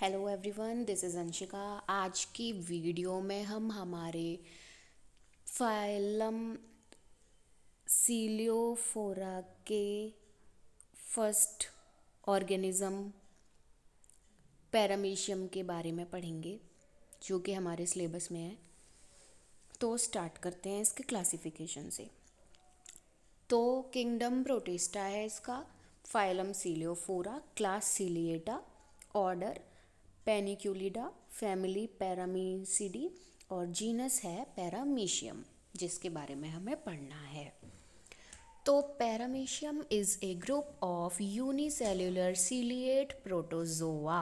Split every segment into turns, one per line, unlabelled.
Hello everyone, this is Anshika. आज की video में हम हमारे फाइलम सीलियोफोरा के फर्स्ट ऑर्गेनिज्म पैरामीशियम के बारे में पढ़ेंगे, जो कि हमारे सिलेबस में है। तो स्टार्ट करते हैं इसके क्लासिफिकेशन से। तो किंगडम प्रोटिस्टा है इसका, phylum Ciliophora, class सीलिएटा, order पेनिक्यूलिडा, family पैरामीसिडी और जीनस है पैरामीशियम, जिसके बारे में हमें पढ़ना है। तो paramecium is a group of unicellular ciliate protozoa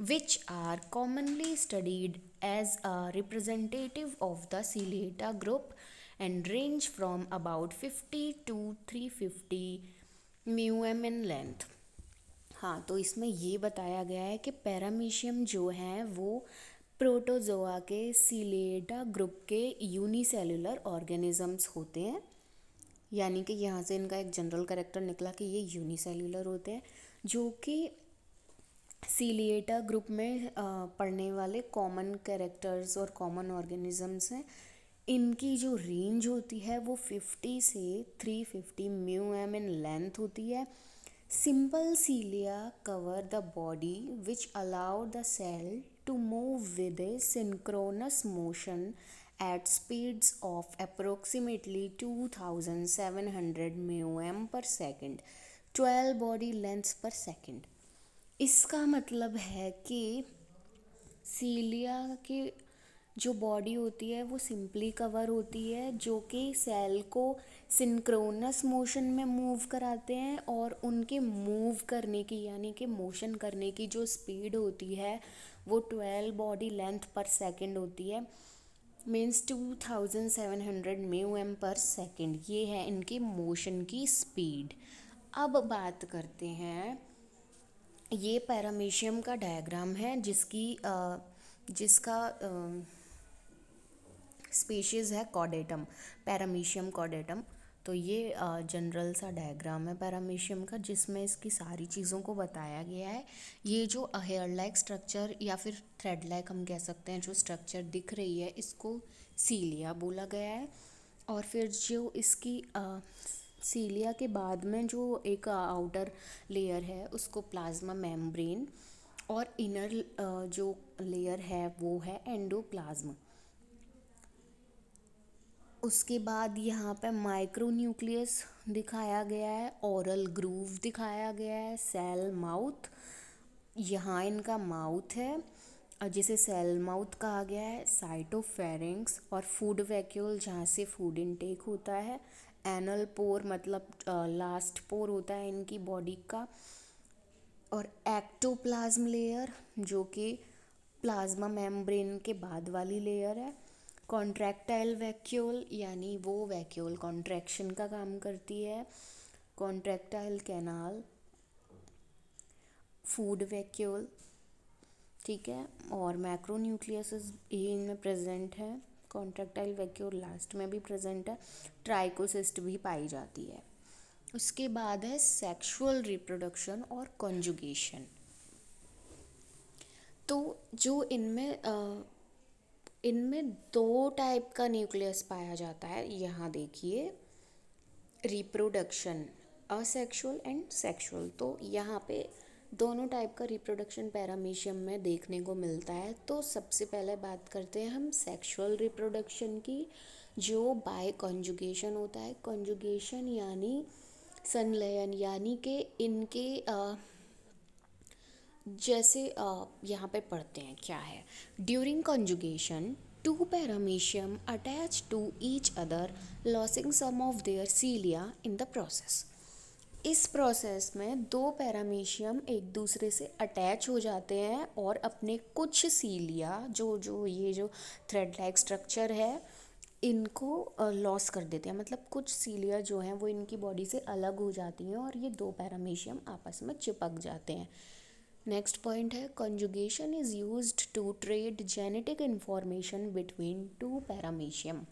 which are commonly studied as a representative of the Ciliata group and range from about 50 to 350 μm in length। हाँ, तो इसमें ये बताया गया है कि पैरामीशियम जो हैं वो प्रोटोजोआ के सीलिएटा ग्रुप के यूनिसेल्युलर ऑर्गेनिजम्स होते हैं। यानी कि यहाँ से इनका एक जनरल कैरेक्टर निकला कि ये यूनिसेल्युलर होते हैं, जो कि सीलिएटा ग्रुप में पढ़ने वाले कॉमन कैरेक्टर्स और कॉमन ऑर्गेनिजम्स हैं। इनकी जो रेंज होती है वो 50 से 350 μm इन लेंथ होती है। Simple cilia cover the body, which allow the cell to move with a synchronous motion at speeds of approximately 2700 μm per second, 12 body lengths per second। इसका मतलब है कि सीलिया की जो बॉडी होती है वो सिंपली कवर होती है, जो कि सेल को सिंक्रोनस मोशन में मूव कराते हैं, और उनके मूव करने की यानी कि मोशन करने की जो स्पीड होती है वो 12 बॉडी लेंथ पर सेकंड होती है, मीन्स 2700 μm पर सेकंड। ये है इनकी मोशन की स्पीड। अब बात करते हैं, ये पैरामीशियम का डायग्राम है जिसका स्पीशीज़ है कॉडेटम, पैरामीशियम कॉडेटम। तो ये जनरल सा डायग्राम है पैरामीशियम का, जिसमें इसकी सारी चीज़ों को बताया गया है। ये जो हेयर लाइक स्ट्रक्चर या फिर थ्रेड लाइक हम कह सकते हैं, जो स्ट्रक्चर दिख रही है, इसको सीलिया बोला गया है। और फिर जो इसकी सीलिया के बाद में जो एक आउटर लेयर है उसको प्लाज्मा मेम्ब्रेन, और इनर जो लेयर है वो है एंडोप्लाज्म। उसके बाद यहाँ पे माइक्रो न्यूक्लियस दिखाया गया है, ओरल ग्रूव दिखाया गया है, सेल माउथ, यहाँ इनका माउथ है जिसे सेल माउथ कहा गया है, साइटोफेरिंक्स और फूड वैक्यूल जहाँ से फूड इनटेक होता है, एनल पोर मतलब लास्ट पोर होता है इनकी बॉडी का, और एक्टोप्लाज्म लेयर जो कि प्लाज्मा मेम्ब्रेन के बाद वाली लेयर है, कॉन्ट्रैक्टाइल वैक्यूल यानी वो वैक्यूल कॉन्ट्रैक्शन का काम करती है, कॉन्ट्रैक्टाइल कैनाल, फूड वैक्यूल, ठीक है, और मैक्रो न्यूक्लियस इनमें प्रेजेंट है, कॉन्ट्रैक्टाइल वैक्यूल लास्ट में भी प्रेजेंट है, ट्राइकोसिस्ट भी पाई जाती है। उसके बाद है सेक्सुअल रिप्रोडक्शन और कॉन्जुगेशन। तो जो इनमें दो टाइप का न्यूक्लियस पाया जाता है। यहाँ देखिए, रिप्रोडक्शन असेक्सुअल एंड सेक्सुअल। तो यहाँ पे दोनों टाइप का रिप्रोडक्शन पैरामीशियम में देखने को मिलता है। तो सबसे पहले बात करते हैं हम सेक्सुअल रिप्रोडक्शन की, जो बाय कॉन्जुगेशन होता है। कॉन्जुगेशन यानी संलयन, यानी कि इनके जैसे यहाँ पे पढ़ते हैं क्या है। During conjugation two paramecium attach to each other, losing some of their cilia in the process. इस प्रोसेस में दो पैरामीशियम एक दूसरे से अटैच हो जाते हैं और अपने कुछ सीलिया जो ये जो थ्रेड लाइक स्ट्रक्चर है इनको लॉस कर देते हैं। मतलब कुछ सीलिया जो हैं वो इनकी बॉडी से अलग हो जाती हैं और ये दो पैरामीशियम आपस में चिपक जाते हैं। नेक्स्ट पॉइंट है, conjugation is used to trade genetic information between two paramecium.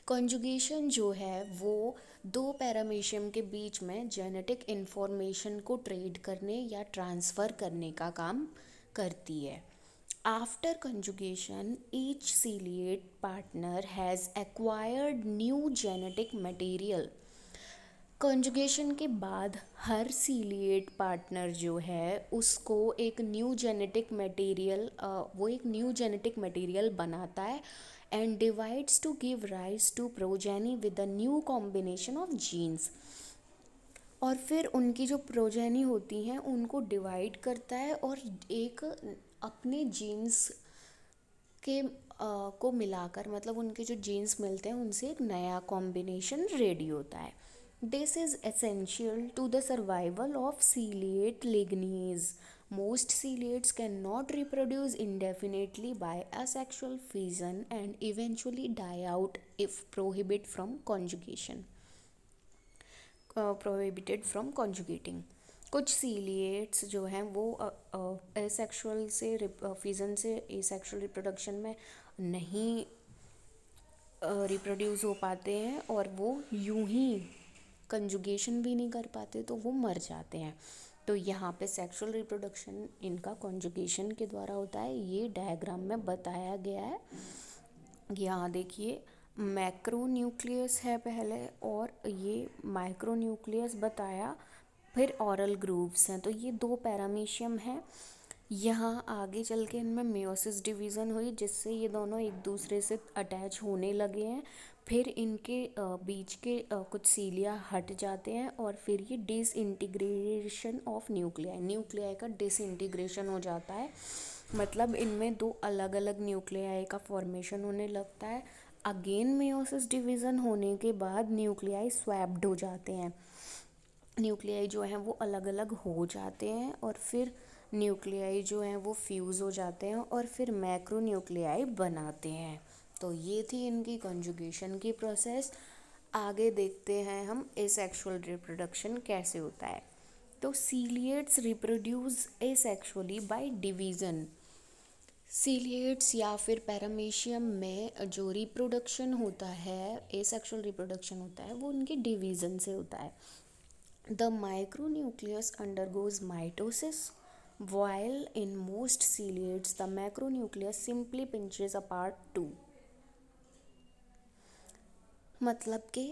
कॉन्जुगेशन जो है वो दो पैरामीशियम के बीच में जेनेटिक इंफॉर्मेशन को ट्रेड करने या ट्रांसफ़र करने का काम करती है। After conjugation each ciliate partner has acquired new genetic material. Conjugation के बाद हर सीलिएट पार्टनर जो है उसको एक न्यू जेनेटिक मटेरियल वो एक न्यू जेनेटिक मटेरियल बनाता है and divides to give rise to progeny with a new combination of genes. और फिर उनकी जो प्रोजेनी होती हैं उनको डिवाइड करता है और एक अपने जीन्स के को मिलाकर, मतलब उनके जो जीन्स मिलते हैं उनसे एक नया कॉम्बिनेशन रेडी होता है। This is essential to the survival of ciliate lineages. Most ciliates can not reproduce indefinitely by asexual fission and eventually die out if prohibited from conjugating। कुछ सीलिएट्स जो हैं वो एसेक्सुअल से फिजन से एसेक्सुअल रिप्रोडक्शन में नहीं रिप्रोड्यूस हो पाते हैं और वो यूं ही कंजुगेशन भी नहीं कर पाते, तो वो मर जाते हैं। तो यहाँ पे सेक्सुअल रिप्रोडक्शन इनका कंजुगेशन के द्वारा होता है। ये डायग्राम में बताया गया है। यहाँ देखिए मैक्रोन्यूक्लियस है पहले और ये माइक्रोन्यूक्लियस बताया, फिर ऑरल ग्रूव्स हैं। तो ये दो पैरामीशियम हैं। यहाँ आगे चल के इनमें मेयोसिस डिवीज़न हुई जिससे ये दोनों एक दूसरे से अटैच होने लगे हैं। फिर इनके बीच के कुछ सीलिया हट जाते हैं और फिर ये डिसइंटीग्रेशन ऑफ न्यूक्लियाई का डिसइंटीग्रेशन हो जाता है। मतलब इनमें दो अलग अलग न्यूक्लियाई का फॉर्मेशन होने लगता है। अगेन मेयोसिस डिवीज़न होने के बाद न्यूक्लियाई स्वैप्ड हो जाते हैं। न्यूक्लियाई जो हैं वो अलग अलग हो जाते हैं और फिर न्यूक्लियाई जो हैं वो फ्यूज़ हो जाते हैं और फिर मैक्रोन्यूक्लियाई बनाते हैं। तो ये थी इनकी कंजुगेशन की प्रोसेस। आगे देखते हैं हम एसेक्सुअल रिप्रोडक्शन कैसे होता है। तो सीलिएट्स रिप्रोड्यूस एसेक्सुअली बाय डिवीज़न। सीलिएट्स या फिर पैरामीशियम में जो रिप्रोडक्शन होता है, एसेक्सुअल रिप्रोडक्शन होता है, वो उनके डिवीज़न से होता है। The micronucleus undergoes mitosis, while in most ciliates the macronucleus simply pinches apart too। मतलब कि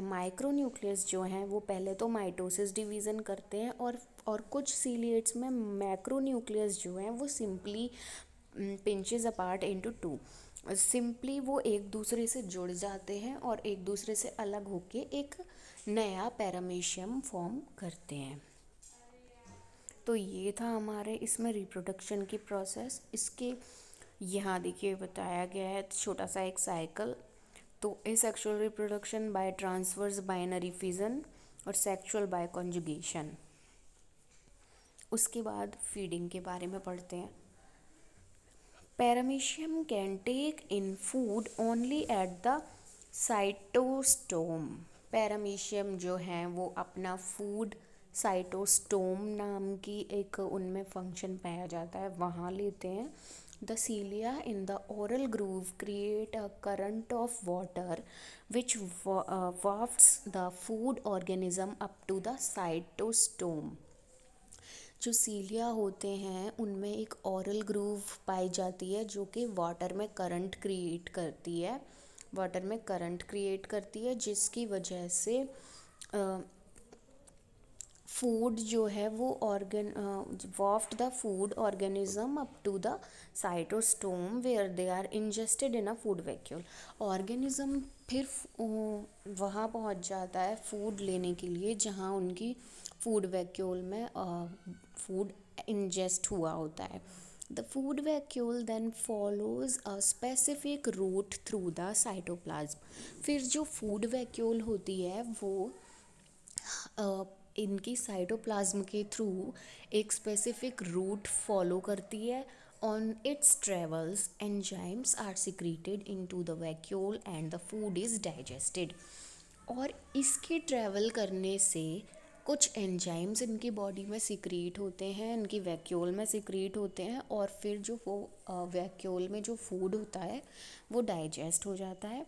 माइक्रोन्यूक्लियस जो हैं वो पहले तो माइटोसिस डिवीज़न करते हैं और कुछ सीलिएट्स में मैक्रोन्यूक्लियस जो हैं वो simply pinches apart into two. Simply वो एक दूसरे से जुड़ जाते हैं और एक दूसरे से अलग होके एक नया पैरामीशियम फॉर्म करते हैं। तो ये था हमारे इसमें रिप्रोडक्शन की प्रोसेस। इसके यहाँ देखिए बताया गया है छोटा सा एक साइकिल। तो asexual reproduction by transverse binary fission और सेक्सुअल बाय कॉन्जुगेशन। उसके बाद फीडिंग के बारे में पढ़ते हैं। Paramecium can take in food only at the cytostome. Paramecium जो हैं वो अपना फूड साइटोस्टोम नाम की एक उनमें फंक्शन पाया जाता है, वहाँ लेते हैं। The cilia in the oral groove create a current of water which wafts the food organism up to the cytostome। जो सीलिया होते हैं उनमें एक ओरल ग्रूव पाई जाती है जो कि वाटर में करंट क्रिएट करती है जिसकी वजह से फूड जो है वो waft the food organism up to the cytostome where they are ingested in a food vacuole। Organism फिर वहाँ पहुँच जाता है फूड लेने के लिए जहाँ उनकी फूड वैक्यूल में फूड इंजेस्ट हुआ होता है। The food vacuole then follows a specific route through the cytoplasm। फिर जो फूड वैक्यूल होती है वो इनकी साइटोप्लाज्म के थ्रू एक स्पेसिफिक रूट फॉलो करती है। On its travels enzymes are secreted into the vacuole and the food is digested. और इसके ट्रैवल करने से कुछ एंजाइम्स इनकी बॉडी में सिक्रीट होते हैं, इनकी वैक्यूल में सिक्रीट होते हैं और फिर जो वो वैक्यूल में जो फूड होता है वो डाइजेस्ट हो जाता है।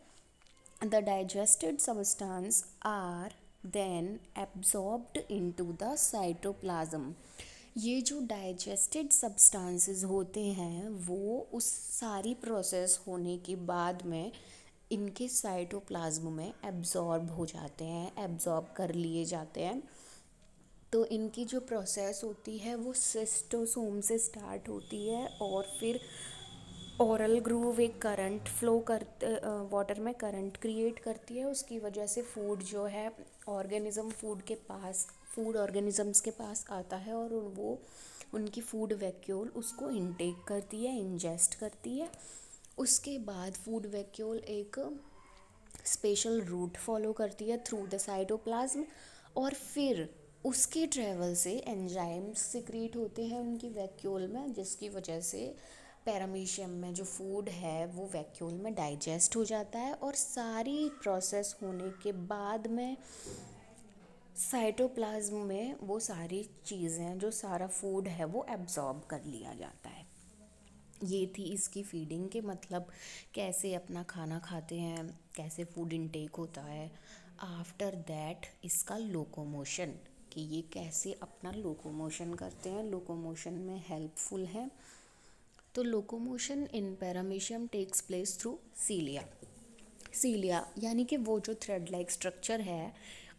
The digested substance are then absorbed into the cytoplasm। ये जो डाइजेस्टेड सब्सटेंसेस होते हैं वो उस सारी प्रोसेस होने के बाद में इनके साइटोप्लाज्म में एब्जॉर्ब हो जाते हैं, एब्जॉर्ब कर लिए जाते हैं। तो इनकी जो प्रोसेस होती है वो सिस्टोसोम से स्टार्ट होती है और फिर ओरल ग्रूव एक करंट फ्लो करते वाटर में करंट क्रिएट करती है। उसकी वजह से फूड जो है ऑर्गेनिज्म फूड ऑर्गेनिजम्स के पास आता है और वो उनकी फूड वैक्यूल उसको इनटेक करती है, इंजेस्ट करती है। उसके बाद फूड वैक्यूल एक स्पेशल रूट फॉलो करती है थ्रू द साइटोप्लाज्म और फिर उसके ट्रेवल से एंजाइम्स सिक्रीट होते हैं उनकी वैक्यूल में, जिसकी वजह से पैरामीशियम में जो फूड है वो वैक्यूल में डाइजेस्ट हो जाता है और सारी प्रोसेस होने के बाद में साइटोप्लाज्म में वो सारी चीज़ें जो सारा फूड है वो एब्जॉर्ब कर लिया जाता है। ये थी इसकी फीडिंग के मतलब कैसे अपना खाना खाते हैं, कैसे फूड इनटेक होता है। आफ्टर दैट इसका लोकोमोशन, कि ये कैसे अपना लोकोमोशन करते हैं, लोकोमोशन में हेल्पफुल है। तो locomotion in paramecium takes place through cilia यानी कि वो जो थ्रेड लाइक स्ट्रक्चर है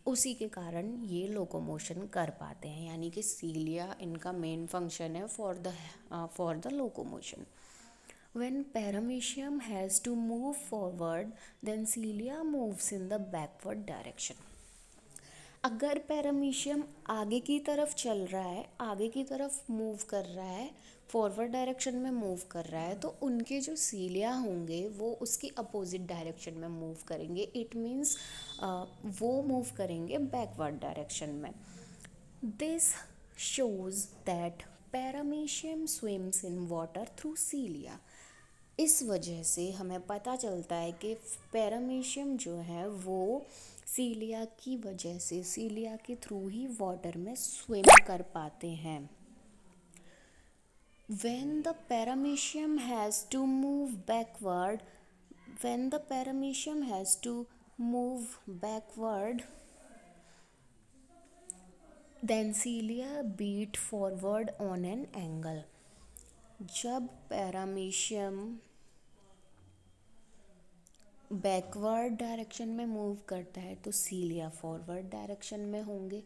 उसी के कारण ये लोकोमोशन कर पाते हैं, यानी कि सीलिया इनका मेन फंक्शन है for the locomotion. When paramecium has to move forward, then cilia moves in the backward direction. अगर पैरामीशियम आगे की तरफ चल रहा है, आगे की तरफ मूव कर रहा है, फॉरवर्ड डायरेक्शन में मूव कर रहा है, तो उनके जो सीलिया होंगे वो उसकी अपोजिट डायरेक्शन में मूव करेंगे। इट मीन्स वो मूव करेंगे बैकवर्ड डायरेक्शन में। This shows that paramecium swims in water through cilia. इस वजह से हमें पता चलता है कि पैरामीशियम जो है वो सीलिया की वजह से, सीलिया के थ्रू ही वाटर में स्विम कर पाते हैं। when the paramecium has to move backward when the paramecium has to move backward, then cilia beat forward on an angle. जब पैरामीशियम बैकवर्ड डायरेक्शन में मूव करता है तो सीलिया फॉरवर्ड डायरेक्शन में होंगे,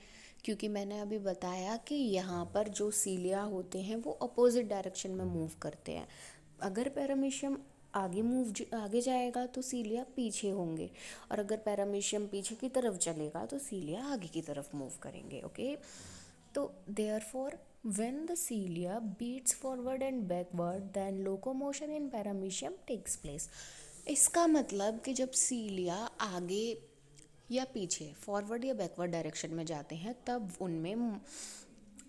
क्योंकि मैंने अभी बताया कि यहाँ पर जो सीलिया होते हैं वो अपोजिट डायरेक्शन में मूव करते हैं। अगर पैरामीशियम आगे जाएगा तो सीलिया पीछे होंगे, और अगर पैरामीशियम पीछे की तरफ चलेगा तो सीलिया आगे की तरफ मूव करेंगे। ओके, तो therefore when the cilia beats forward and backward, then locomotion in paramecium takes place. इसका मतलब कि जब सीलिया आगे या पीछे, फॉरवर्ड या बैकवर्ड डायरेक्शन में जाते हैं तब उनमें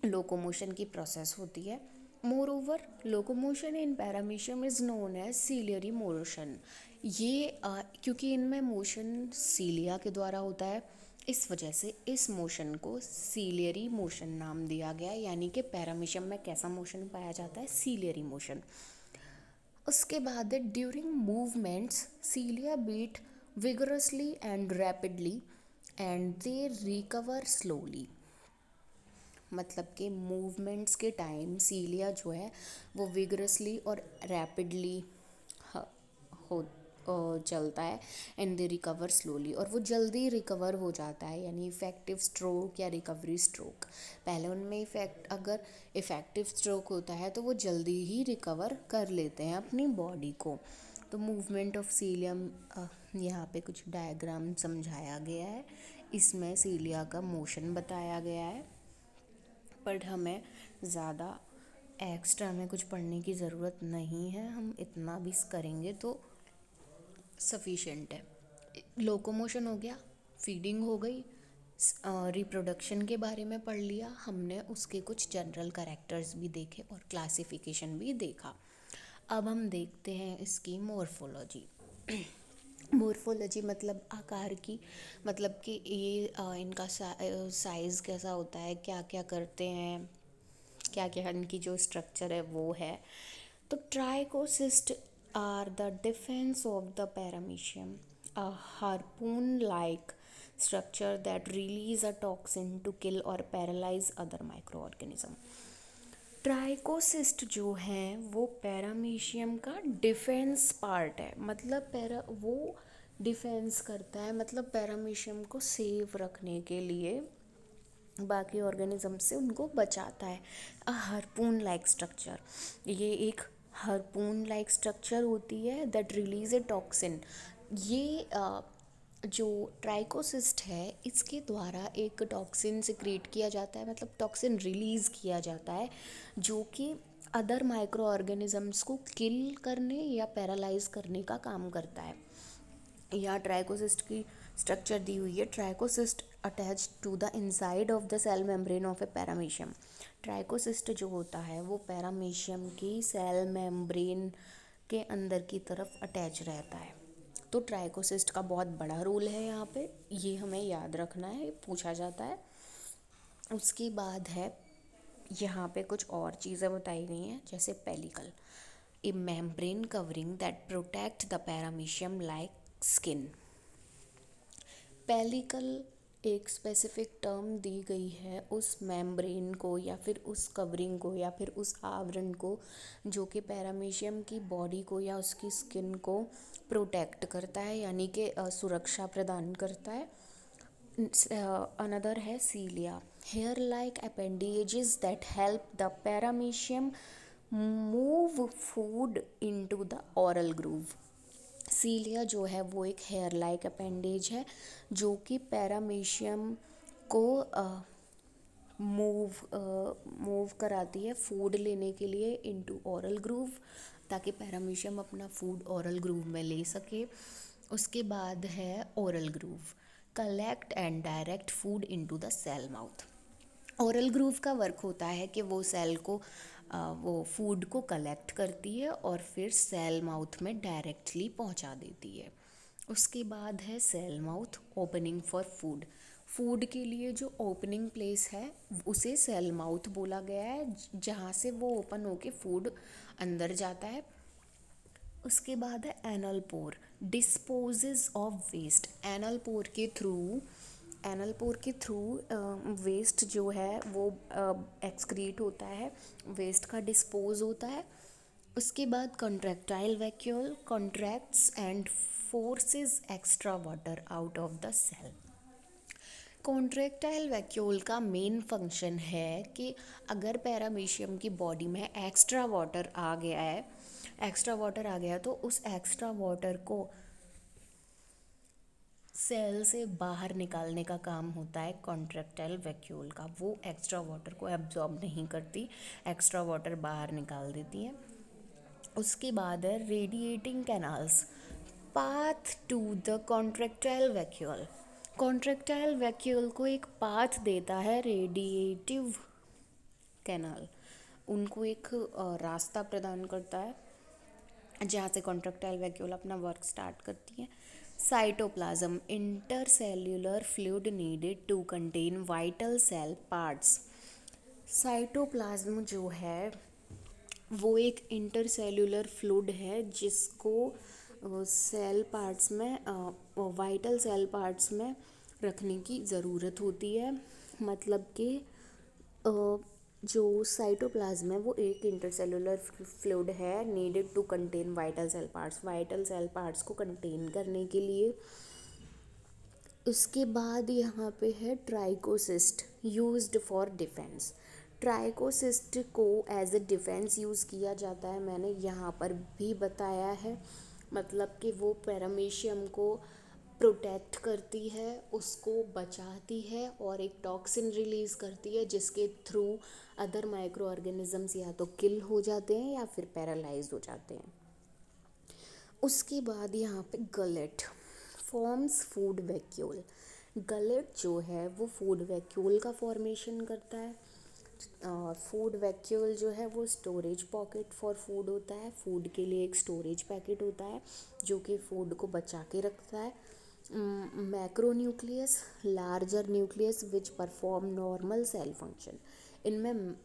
लोकोमोशन की प्रोसेस होती है। Moreover locomotion in paramecium is known as ciliary motion. ये क्योंकि इनमें मोशन सीलिया के द्वारा होता है, इस वजह से इस मोशन को सीलियरी मोशन नाम दिया गया, यानी कि पैरामीशियम में कैसा मोशन पाया जाता है, सीलियरी मोशन। उसके बाद during movements cilia beat vigorously and rapidly and they recover slowly. मतलब कि मूवमेंट्स के टाइम सीलिया जो है वो विगरसली और रैपिडली चलता है एंड दे रिकवर स्लोली, और वो जल्दी रिकवर हो जाता है, यानी इफ़ेक्टिव स्ट्रोक या रिकवरी स्ट्रोक। पहले उनमें अगर इफ़ेक्टिव स्ट्रोक होता है तो वो जल्दी ही रिकवर कर लेते हैं अपनी बॉडी को। तो मूवमेंट ऑफ सीलियम, यहाँ पे कुछ डायग्राम समझाया गया है, इसमें सीलिया का मोशन बताया गया है, बट हमें ज़्यादा एक्स्ट्रा में कुछ पढ़ने की ज़रूरत नहीं है, हम इतना भी करेंगे तो सफिशेंट है। लोकोमोशन हो गया, फीडिंग हो गई, रिप्रोडक्शन के बारे में पढ़ लिया हमने, उसके कुछ जनरल कैरेक्टर्स भी देखे और क्लासिफिकेशन भी देखा। अब हम देखते हैं इसकी मॉर्फोलॉजी। मॉर्फोलॉजी मतलब आकार की, मतलब कि ये इनका साइज़ कैसा होता है, क्या क्या करते हैं, क्या क्या इनकी जो स्ट्रक्चर है वो है। तो trichocyst are the defense of the paramecium, a harpoon-like structure that release a toxin to kill or paralyze other microorganism. Trichocyst जो है वो पैरामीशियम का डिफेंस पार्ट है, मतलब वो डिफेंस करता है, मतलब पैरामीशियम को सेव रखने के लिए बाकी ऑर्गेनिज्म से उनको बचाता है। अ हार्पून लाइक स्ट्रक्चर, ये एक हार्पून लाइक स्ट्रक्चर होती है दैट रिलीज ए टॉक्सिन। ये जो ट्राइकोसिस्ट है इसके द्वारा एक टॉक्सिन सिक्रीट किया जाता है, मतलब टॉक्सिन रिलीज़ किया जाता है जो कि अदर माइक्रो ऑर्गेनिजम्स को किल करने या पैरालाइज करने का काम करता है। यहाँ ट्राइकोसिस्ट की स्ट्रक्चर दी हुई है। Trichocyst attach to the inside of the cell membrane of a paramecium. Trichocyst जो होता है वो पैरामीशियम की सेल मेम्ब्रेन के अंदर की तरफ अटैच रहता है। तो ट्राइकोसिस्ट का बहुत बड़ा रोल है यहाँ पे, ये हमें याद रखना है, पूछा जाता है। उसके बाद है यहाँ पे कुछ और चीज़ें बताई गई हैं, जैसे pellicle, A membrane covering that protect the paramecium like skin. Pellicle एक स्पेसिफिक टर्म दी गई है उस मेम्ब्रेन को या फिर उस कवरिंग को या फिर उस आवरण को जो कि पैरामीशियम की बॉडी को या उसकी स्किन को प्रोटेक्ट करता है, यानी कि सुरक्षा प्रदान करता है। अनदर है cilia, hair like appendages that help the paramecium move food into the oral groove. Cilia जो है वो एक हेयर लाइक अपेंडेज है जो कि पैरामीशियम को मूव कराती है फूड लेने के लिए इनटू ओरल ग्रूव, ताकि पैरामीशियम अपना फूड ओरल ग्रूव में ले सके। उसके बाद है oral groove, collect and direct food into the cell mouth. Oral groove का वर्क होता है कि वो सेल को वो फूड को कलेक्ट करती है और फिर सेल माउथ में डायरेक्टली पहुंचा देती है। उसके बाद है cell mouth, opening for food. Food के लिए जो ओपनिंग प्लेस है उसे सेल माउथ बोला गया है, जहाँ से वो ओपन होके फूड अंदर जाता है। उसके बाद है anal pore, disposes of waste. Anal pore के थ्रू वेस्ट जो है वो एक्सक्रीट होता है, वेस्ट का डिस्पोज होता है। उसके बाद contractile vacuole contracts and forces extra water out of the cell. Contractile vacuole का मेन फंक्शन है कि अगर पैरामीशियम की बॉडी में एक्स्ट्रा वाटर आ गया तो उस एक्स्ट्रा वाटर को सेल से बाहर निकालने का काम होता है कॉन्ट्रैक्टाइल वैक्यूल का। वो एक्स्ट्रा वाटर को एब्जॉर्ब नहीं करती, एक्स्ट्रा वाटर बाहर निकाल देती है। उसके बाद है radiating canals, path to the contractile vacuole. Contractile vacuole को एक पाथ देता है रेडिएटिव कैनाल, उनको एक रास्ता प्रदान करता है जहाँ से कॉन्ट्रैक्टाइल वैक्यूल अपना वर्क स्टार्ट करती है। Cytoplasm, intercellular fluid needed to contain vital cell parts. Cytoplasm जो है वो एक इंटरसेल्युलर फ्लूइड है जिसको सेल पार्ट्स में वाइटल सेल पार्ट्स में रखने की ज़रूरत होती है। मतलब कि जो साइटोप्लाज्म है वो एक इंटरसेलुलर फ्लूइड है needed to contain vital cell parts, vital cell parts को कंटेन करने के लिए। उसके बाद यहाँ पे है trichocyst used for defence. Trichocyst को एज ए डिफेंस यूज़ किया जाता है, मैंने यहाँ पर भी बताया है, मतलब कि वो पैरामीशियम को प्रोटेक्ट करती है, उसको बचाती है और एक टॉक्सिन रिलीज़ करती है जिसके थ्रू अदर माइक्रो ऑर्गेनिजम्स या तो किल हो जाते हैं या फिर पैरालाइज हो जाते हैं। उसके बाद यहाँ पे gullet forms food vacuole. Gullet जो है वो फूड वैक्यूल का फॉर्मेशन करता है। फूड वैक्यूल जो है वो स्टोरेज पॉकेट फॉर फूड होता है, फूड के लिए एक स्टोरेज पैकेट होता है जो कि फूड को बचा के रखता है। Macronucleus, larger nucleus which perform normal cell function. इनमें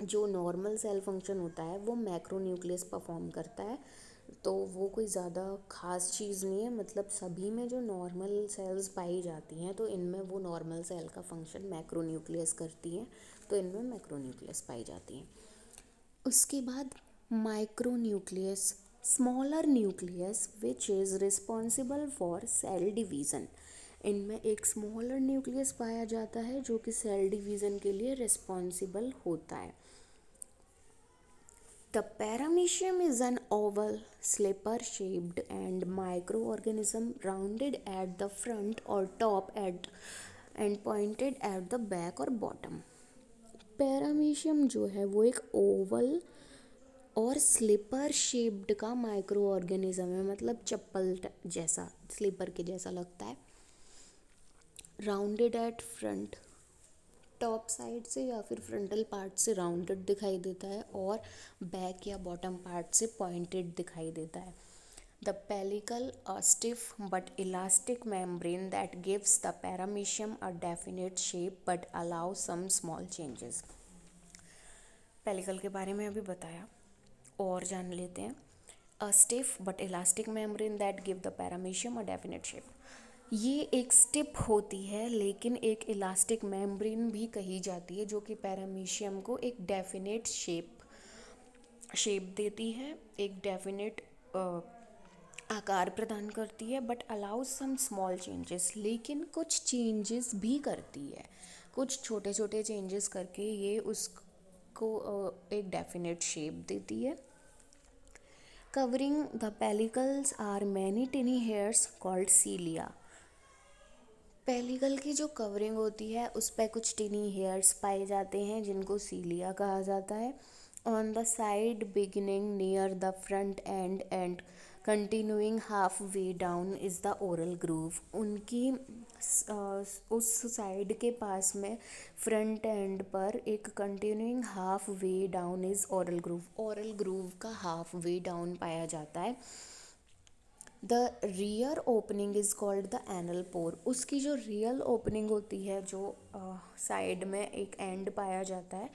जो नॉर्मल सेल फंक्शन होता है वो मैक्रोन्यूक्लियस परफॉर्म करता है, तो वो कोई ज़्यादा ख़ास चीज़ नहीं है, मतलब सभी में जो नॉर्मल सेल्स पाई जाती हैं तो इनमें वो नॉर्मल सेल का फंक्शन मैक्रोन्यूक्लियस करती हैं, तो इनमें मैक्रोन्यूक्लियस पाई जाती हैं। उसके बाद micronucleus, smaller nucleus which is responsible for sale division. इनमें एक स्मॉलर न्यूक्लियस पाया जाता है जो कि सेल डिवीज़न के लिए रिस्पॉन्सिबल होता है। The paramecium is an oval, slipper-shaped and microorganism rounded at the front or top and pointed at the back or bottom. Paramecium जो है वो एक ओवल और स्लीपर शेप्ड का माइक्रो ऑर्गेनिज्म है, मतलब चप्पल जैसा, स्लीपर के जैसा लगता है। Rounded at front, top side से या फिर फ्रंटल पार्ट से राउंडेड दिखाई देता है और बैक या बॉटम पार्ट से पॉइंटेड दिखाई देता है। The pellicle, a stiff but elastic membrane that gives the paramecium a definite shape but allow some small changes. Pellicle के बारे में अभी बताया और जान लेते हैं। A stiff but elastic membrane that give the paramecium a definite shape. ये एक स्टिप होती है लेकिन एक इलास्टिक मेम्ब्रेन भी कही जाती है जो कि पैरामीशियम को एक डेफिनेट शेप देती है, एक डेफिनेट आकार प्रदान करती है, but allow some small changes, लेकिन कुछ चेंजेस भी करती है, कुछ छोटे छोटे चेंजेस करके ये उसको एक डेफिनेट शेप देती है। Covering the pellicles are many tiny hairs called cilia. Pellicle की जो कवरिंग होती है उस पर कुछ टिनी हेयर्स पाए जाते हैं जिनको सीलिया कहा जाता है। On the side beginning near the front end continuing halfway down is the oral groove. उनकी उस साइड के पास में फ्रंट एंड पर एक continuing halfway down is oral groove. Oral groove का हाफ वे डाउन पाया जाता है। The rear opening is called the anal pore. उसकी जो रियल ओपनिंग होती है, जो साइड में एक एंड पाया जाता है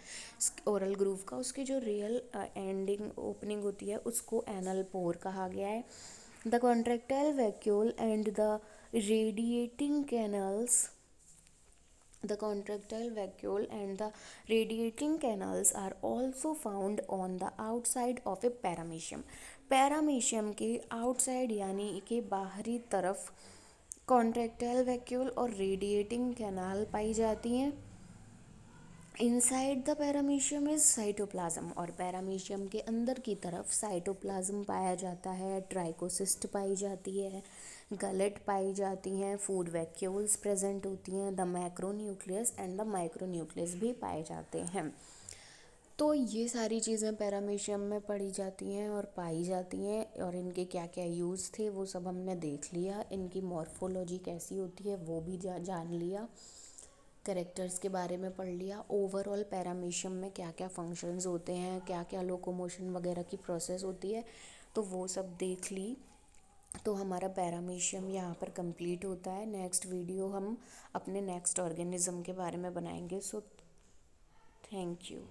ओरल ग्रूव का, उसकी जो रियल एंडिंग ओपनिंग होती है उसको एनल पोर कहा गया है। The contractile vacuole and the radiating canals The contractile vacuole and the radiating canals are also found on the outside of a paramecium. Paramecium के आउटसाइड यानी कि बाहरी तरफ कॉन्ट्रैक्टाइल वैक्यूल और रेडिएटिंग कैनाल पाई जाती हैं। Inside the paramecium is cytoplasm, और paramecium के अंदर की तरफ साइटोप्लाज्म पाया जाता है, ट्राइकोसिस्ट पाई जाती है, गलेट पाई जाती हैं, फूड वैक्यूल्स प्रेजेंट होती हैं, the macronucleus and the micronucleus भी पाए जाते हैं। तो ये सारी चीज़ें पैरामीशियम में पढ़ी जाती हैं और पाई जाती हैं, और इनके क्या क्या यूज़ थे वो सब हमने देख लिया। इनकी मॉर्फोलॉजी कैसी होती है वो भी जान लिया, कैरेक्टर्स के बारे में पढ़ लिया, ओवरऑल पैरामीशियम में क्या क्या फंक्शंस होते हैं, क्या क्या लोकोमोशन वगैरह की प्रोसेस होती है, तो वो सब देख ली। तो हमारा पैरामीशियम यहाँ पर कंप्लीट होता है। नेक्स्ट वीडियो हम अपने नेक्स्ट ऑर्गेनिज्म के बारे में बनाएंगे। So thank you.